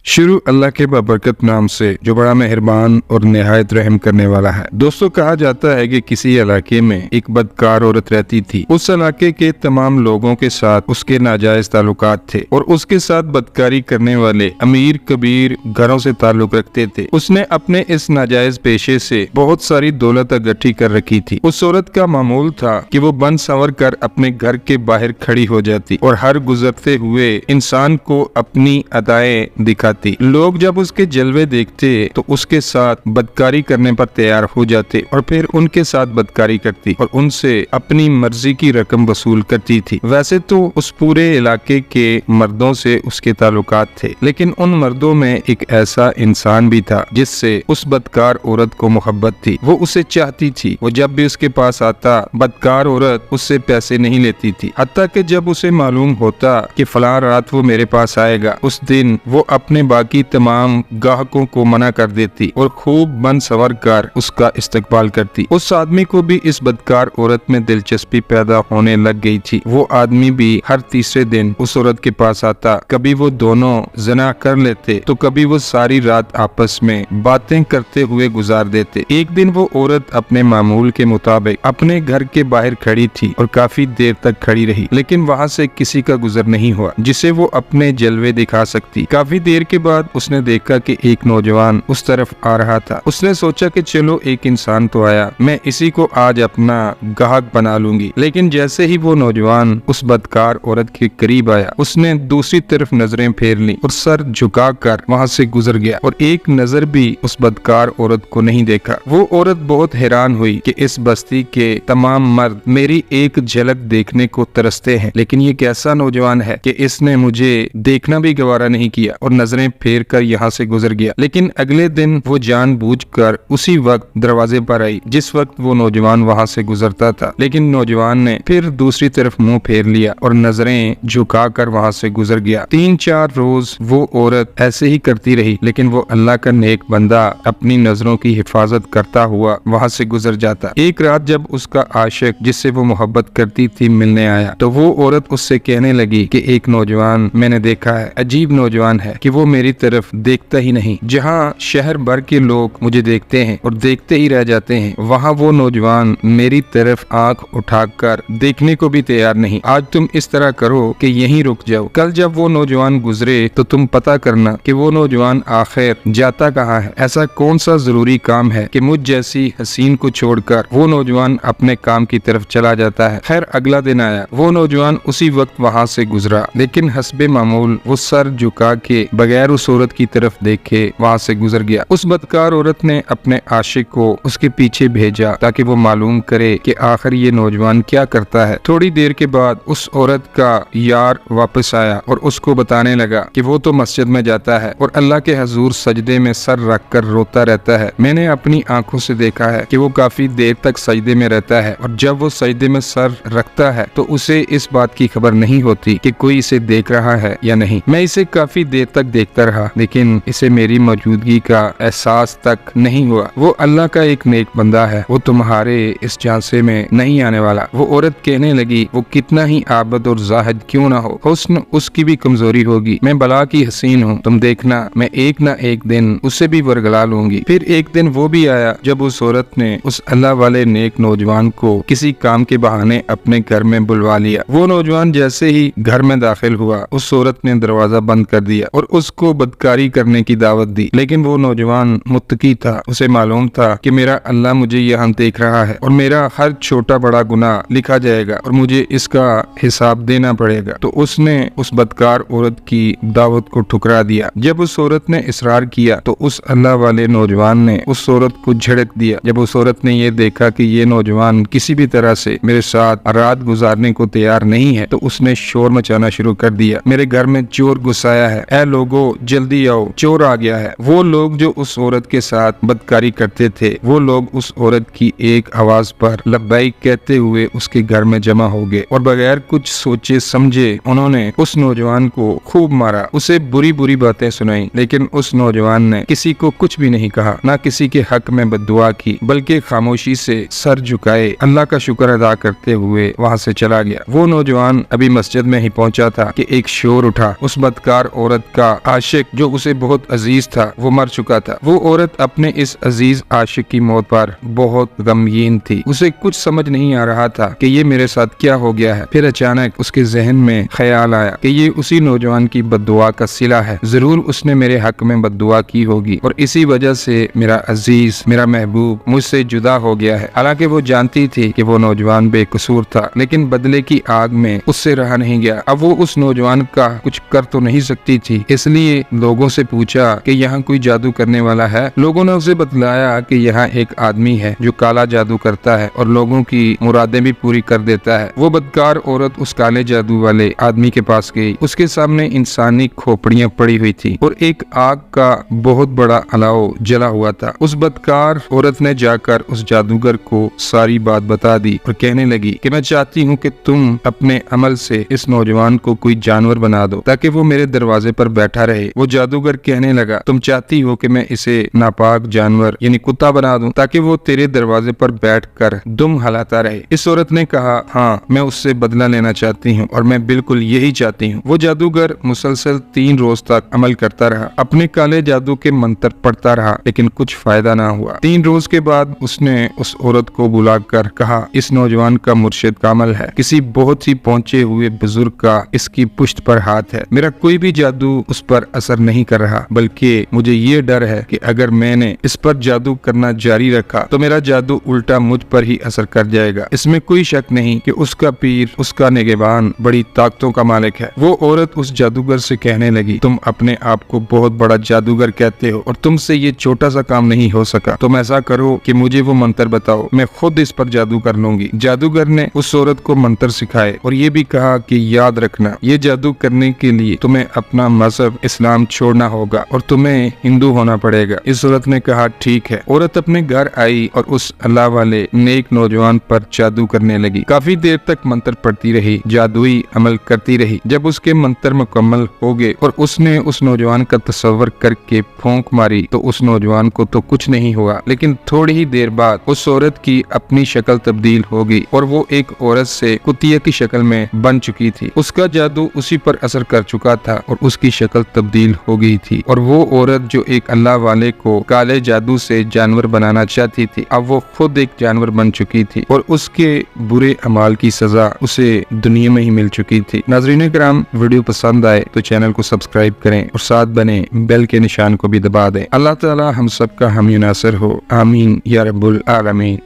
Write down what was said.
शुरू अल्लाह के बाबरकत नाम से जो बड़ा मेहरबान और निहायत रहम करने वाला है। दोस्तों, कहा जाता है कि किसी इलाके में एक बदकार औरत रहती थी। उस इलाके के तमाम लोगों के साथ उसके नाजायज ताल्लुकात थे और उसके साथ बदकारी करने वाले अमीर कबीर घरों से ताल्लुक रखते थे। उसने अपने इस नाजायज पेशे से बहुत सारी दौलत इकट्ठी कर रखी थी। उस औरत का मामूल था कि वो बन संवर कर अपने घर के बाहर खड़ी हो जाती और हर गुजरते हुए इंसान को अपनी अदाएं दिखाती। लोग जब उसके जलवे देखते तो उसके साथ बदकारी करने पर तैयार हो जाते और फिर उनके साथ बदकारी करती और उनसे अपनी मर्जी की रकम वसूल करती थी। वैसे तो उस पूरे इलाके के मर्दों से उसके ताल्लुकात थे, लेकिन उन मर्दों में एक ऐसा इंसान भी था जिससे उस बदकार औरत को मोहब्बत थी। वो उसे चाहती थी। वो जब भी उसके पास आता, बदकार औरत उससे पैसे नहीं लेती थी। हत्ता कि जब उसे मालूम होता कि फलां रात वो मेरे पास आएगा, उस दिन वो अपने बाकी तमाम ग्राहकों को मना कर देती और खूब बन सवर कर उसका इस्तकबाल करती। उस आदमी को भी इस बदकार औरत में दिलचस्पी पैदा होने लग गई थी। वो आदमी भी हर तीसरे दिन उस औरत के पास आता। कभी वो दोनों जना कर लेते तो कभी वो सारी रात आपस में बातें करते हुए गुजार देते। एक दिन वो औरत अपने मामूल के मुताबिक अपने घर के बाहर खड़ी थी और काफी देर तक खड़ी रही, लेकिन वहाँ से किसी का गुजर नहीं हुआ जिसे वो अपने जलवे दिखा सकती। काफी देर के बाद उसने देखा कि एक नौजवान उस तरफ आ रहा था। उसने सोचा कि चलो एक इंसान तो आया, मैं इसी को आज अपना गाहक बना लूंगी। लेकिन जैसे ही वो नौजवान उस बदकार औरत के करीब आया, उसने दूसरी तरफ नजरें फेर ली और सर झुकाकर वहां से गुजर गया और एक नजर भी उस बदकार औरत को नहीं देखा। वो औरत बहुत हैरान हुई कि इस बस्ती के तमाम मर्द मेरी एक झलक देखने को तरसते हैं, लेकिन ये कैसा नौजवान है कि इसने मुझे देखना भी गवारा नहीं किया और नजरें फेर कर यहाँ से गुजर गया। लेकिन अगले दिन वो जानबूझकर उसी वक्त दरवाजे पर आई जिस वक्त वो नौजवान वहाँ से गुजरता था, लेकिन नौजवान ने फिर दूसरी तरफ मुंह फेर लिया और नजरें झुकाकर वहाँ से गुजर गया। 3-4 रोज वो औरत ऐसे ही करती रही, लेकिन वो अल्लाह का नेक बंदा अपनी नजरों की हिफाजत करता हुआ वहाँ से गुजर जाता। एक रात जब उसका आशिक जिससे वो मोहब्बत करती थी मिलने आया तो वो औरत उससे कहने लगी कि एक नौजवान मैंने देखा है, अजीब नौजवान है कि वो मेरी तरफ देखता ही नहीं। जहाँ शहर भर के लोग मुझे देखते हैं और देखते ही रह जाते हैं, वहाँ वो नौजवान मेरी तरफ आंख उठाकर देखने को भी तैयार नहीं। आज तुम इस तरह करो कि यहीं रुक जाओ। कल जब वो नौजवान गुजरे तो तुम पता करना कि वो नौजवान आखिर जाता कहाँ है। ऐसा कौन सा जरूरी काम है कि मुझ जैसी हसीन को छोड़कर वो नौजवान अपने काम की तरफ चला जाता है। खैर, अगला दिन आया। वो नौजवान उसी वक्त वहाँ से गुजरा, लेकिन हस्बे मामूल वो सर झुका के बगैर उस औरत की तरफ देखे वहाँ से गुजर गया। उस बदकार औरत ने अपने आशिक को उसके पीछे भेजा ताकि वो मालूम करे कि आखिर ये नौजवान क्या करता है। थोड़ी देर के बाद उस औरत का यार वापस आया और उसको बताने लगा कि वो तो मस्जिद में जाता है और अल्लाह के हजूर सजदे में सर रख कर रोता रहता है। मैंने अपनी आंखों से देखा है कि वो काफी देर तक सजदे में रहता है और जब वो सजदे में सर रखता है तो उसे इस बात की खबर नहीं होती कि कोई इसे देख रहा है या नहीं। मैं इसे काफी देर तक देखता रहा, लेकिन इसे मेरी मौजूदगी का एहसास तक नहीं हुआ। वो अल्लाह का एक नेक बंदा है, वो तुम्हारे इस झांसे में नहीं आने वाला। वो औरत कहने लगी, वो कितना ही आबद और जाहिद क्यों ना हो, हुस्न उसकी भी कमजोरी होगी। मैं बला की हसीन हूँ, तुम देखना मैं एक ना एक दिन उसे भी वरगला लूंगी। फिर एक दिन वो भी आया जब उस औरत ने उस अल्लाह वाले नेक नौजवान को किसी काम के बहाने अपने घर में बुलवा लिया। वो नौजवान जैसे ही घर में दाखिल हुआ, उस औरत ने दरवाजा बंद कर दिया और उसको बदकारी करने की दावत दी। लेकिन वो नौजवान मुत्तकी था। उसे मालूम था कि मेरा अल्लाह मुझे यहाँ देख रहा है और मेरा हर छोटा बड़ा गुनाह लिखा जाएगा और मुझे इसका हिसाब देना पड़ेगा। तो उसने उस बदकार औरत की दावत को ठुकरा दिया। जब उस औरत ने इसरार किया तो उस अल्लाह वाले नौजवान ने उस औरत को झड़क दिया। जब उस औरत ने ये देखा कि ये नौजवान किसी भी तरह से मेरे साथ रात गुजारने को तैयार नहीं है तो उसने शोर मचाना शुरू कर दिया, मेरे घर में चोर घुस आया है, ऐ लोगो जल्दी आओ, चोर आ गया है। वो लोग जो उस औरत के साथ बदकारी करते थे, वो लोग उस औरत की एक आवाज पर लब्बैक कहते हुए उसके घर में जमा हो गए और बगैर कुछ सोचे समझे उन्होंने उस नौजवान को खूब मारा, उसे बुरी बुरी बातें सुनाई। लेकिन उस नौजवान ने किसी को कुछ भी नहीं कहा, ना किसी के हक में बद्दुआ की, बल्कि खामोशी से सर झुकाए अल्लाह का शुक्र अदा करते हुए वहाँ से चला गया। वो नौजवान अभी मस्जिद में ही पहुंचा था कि एक शोर उठा। उस बदकार औरत का आशिक जो उसे बहुत अजीज था वो मर चुका था। वो औरत अपने इस अजीज आशिक की मौत पर बहुत गमगीन थी। उसे कुछ समझ नहीं आ रहा था कि ये मेरे साथ क्या हो गया है। फिर अचानक उसके जहन में ख्याल आया कि ये उसी नौजवान की बद्दुआ का सिला है। जरूर उसने मेरे हक में बद्दुआ की होगी और इसी वजह से मेरा अजीज, मेरा महबूब मुझसे जुदा हो गया है। हालांकि वो जानती थी कि वो नौजवान बेकसूर था, लेकिन बदले की आग में उससे रहा नहीं गया। अब वो उस नौजवान का कुछ कर तो नहीं सकती थी, इसलिए लोगों से पूछा कि यहाँ कोई जादू करने वाला है। लोगों ने उसे बतलाया कि यहाँ एक आदमी है जो काला जादू करता है और लोगों की मुरादें भी पूरी कर देता है। वो बदकार औरत उस काले जादू वाले आदमी के पास गई। उसके सामने इंसानी खोपड़ियां पड़ी हुई थी और एक आग का बहुत बड़ा अलाव जला हुआ था। उस बदकार औरत ने जाकर उस जादूगर को सारी बात बता दी और कहने लगी कि मैं चाहती हूँ कि तुम अपने अमल से इस नौजवान को कोई जानवर बना दो ताकि वो मेरे दरवाजे पर बैठा रहे। वो जादूगर कहने लगा, तुम चाहती हो कि मैं इसे नापाक जानवर यानी कुत्ता बना दूं ताकि वो तेरे दरवाजे पर बैठकर दुम हलाता रहे। इस औरत ने कहा, हाँ मैं उससे बदला लेना चाहती हूँ और मैं बिल्कुल यही चाहती हूँ। वो जादूगर मुसलसल 3 रोज तक अमल करता रहा, अपने काले जादू के मंत्र पढ़ता रहा, लेकिन कुछ फायदा ना हुआ। 3 रोज के बाद उसने उस औरत को बुलाकर कहा, इस नौजवान का मुर्शिद कामल है, किसी बहुत ही पहुंचे हुए बुजुर्ग का इसकी पुश्त पर हाथ है। मेरा कोई भी जादू उस पर असर नहीं कर रहा, बल्कि मुझे ये डर है कि अगर मैंने इस पर जादू करना जारी रखा तो मेरा जादू उल्टा मुझ पर ही असर कर जाएगा। इसमें कोई शक नहीं कि उसका पीर, उसका निगहबान बड़ी ताकतों का मालिक है। वो औरत उस जादूगर से कहने लगी, तुम अपने आप को बहुत बड़ा जादूगर कहते हो और तुमसे ये छोटा सा काम नहीं हो सका। तुम ऐसा करो कि मुझे वो मंत्र बताओ, मैं खुद इस पर जादू कर लूंगी। जादूगर ने उस औरत को मंत्र सिखाए और ये भी कहा कि याद रखना, ये जादू करने के लिए तुम्हें अपना मजहब इस्लाम छोड़ना होगा और तुम्हें हिंदू होना पड़ेगा। इस औरत ने कहा, ठीक है। औरत अपने घर आई और उस अल्लाह वाले नेक नौजवान पर जादू करने लगी। काफी देर तक मंत्र पढ़ती रही, जादुई अमल करती रही। जब उसके मंत्र मुकम्मल हो गए और उसने उस नौजवान का तस्वर करके फूंक मारी तो उस नौजवान को तो कुछ नहीं हुआ, लेकिन थोड़ी ही देर बाद उस औरत की अपनी शक्ल तब्दील हो गई और वो एक औरत से कुतिया की शक्ल में बन चुकी थी। उसका जादू उसी पर असर कर चुका था और उसकी शक्ल तब्दील हो गई थी और वो औरत जो एक अल्लाह वाले को काले जादू से जानवर बनाना चाहती थी, अब वो खुद एक जानवर बन चुकी थी और उसके बुरे अमाल की सजा उसे दुनिया में ही मिल चुकी थी। नाज़रीन किराम, वीडियो पसंद आए तो चैनल को सब्सक्राइब करें और साथ बने बेल के निशान को भी दबा दें। अल्लाह ताला हम सब का हामी नासिर हो। आमीन या रब्बुल आलमीन।